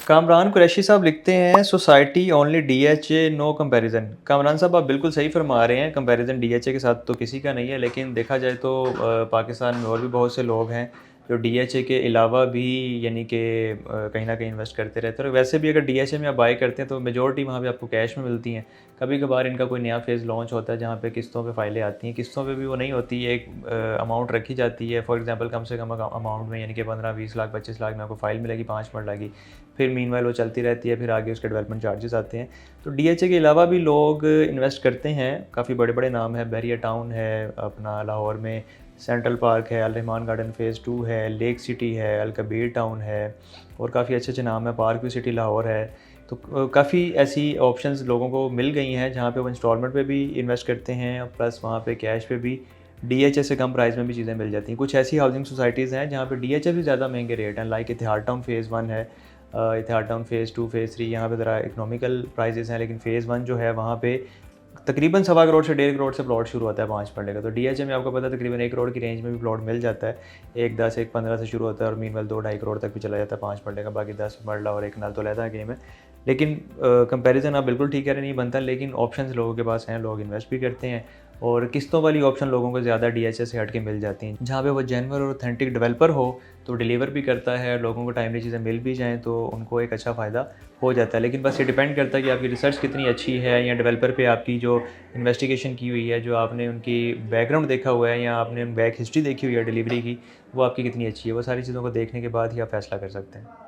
कामरान कुरैशी साहब लिखते हैं society only DHA no comparison. Kamran साहब आप बिल्कुल सही फरमा रहे हैं, कंपैरिजन डीएचए के साथ तो किसी का नहीं है, लेकिन देखा जाए तो पाकिस्तान में और भी बहुत से लोग हैं जो डीएचए के अलावा भी यानी कि कहीं ना कहीं इन्वेस्ट करते रहते हैं। और वैसे भी अगर डीएचए में आप बाई करते हैं तो मेजोरिटी वहाँ पे आपको कैश में मिलती हैं। कभी कभार इनका कोई नया फेज़ लॉन्च होता है जहाँ पे किस्तों पे फाइलें आती हैं, किस्तों पे भी वो नहीं होती है, एक अमाउंट रखी जाती है फॉर एग्जांपल कम से कम अमाउंट में, यानी कि 15-20 लाख 25 लाख में आपको फ़ाइल मिलेगी 5 मिनट लगी, फिर मीनवाइल वो चलती रहती है, फिर आगे उसके डेवलपमेंट चार्जेस आते हैं। तो डीएचए के अलावा भी लोग इन्वेस्ट करते हैं, काफ़ी बड़े बड़े नाम है, बैरिया टाउन है अपना लाहौर में, सेंट्रल पार्क है, अल रहमान गार्डन फ़ेज़ 2 है, लेक सिटी है, अल कबीर टाउन है, और काफ़ी अच्छे अच्छे नाम है, पार्क व्यू सिटी लाहौर है। तो काफ़ी ऐसी ऑप्शंस लोगों को मिल गई हैं जहाँ पे वो इंस्टॉलमेंट पे भी इन्वेस्ट करते हैं, प्लस वहाँ पे कैश पे भी डीएचए से कम प्राइस में भी चीज़ें मिल जाती हैं। कुछ ऐसी हाउसिंग सोसाइटीज़ हैं जहाँ पे डीएचए भी ज़्यादा महंगे रेट हैं, लाइक इतिहाद टाउन फ़ेज़ 1 है, इतिहाद टाउन फ़ेज़ 2 फ़ेज़ 3 यहाँ पे ज़रा इकोनॉमिकल प्राइसेस हैं, लेकिन फ़ेज़ 1 जो है वहाँ पे तकरीबन 1.25 करोड़ से 1.5 करोड़ से प्लॉट शुरू होता है 5 मरले का। तो डीएचए में आपको पता है तकरीबन 1 करोड़ की रेंज में भी प्लॉट मिल जाता है। 1.10 1.15 से शुरू होता है और मीनवाइल 2-2.5 करोड़ तक भी चला जाता है 5 मरले का। बाकी 10 मरला और 1 नाल तो अलग गेम है। लेकिन कंपैरिजन आप बिल्कुल ठीक कह रहे, नहीं बनता, लेकिन ऑप्शंस लोगों के पास हैं, लोग इन्वेस्ट भी करते हैं, और किस्तों वाली ऑप्शन लोगों को ज़्यादा डीएचए से हट के मिल जाती हैं। जहाँ पे वो जेन्युइन और ऑथेंटिक डेवलपर हो तो डिलीवर भी करता है, लोगों को टाइमली चीज़ें मिल भी जाएँ तो उनको एक अच्छा फ़ायदा हो जाता है। लेकिन बस ये डिपेंड करता है कि आपकी रिसर्च कितनी अच्छी है, या डेवलपर पे आपकी जो इन्वेस्टिगेशन की हुई है, जो आपने उनकी बैकग्राउंड देखा हुआ है, या आपने बैक हिस्ट्री देखी हुई है डिलीवरी की, वो आपकी कितनी अच्छी है। वो सारी चीज़ों को देखने के बाद ही आप फैसला कर सकते हैं।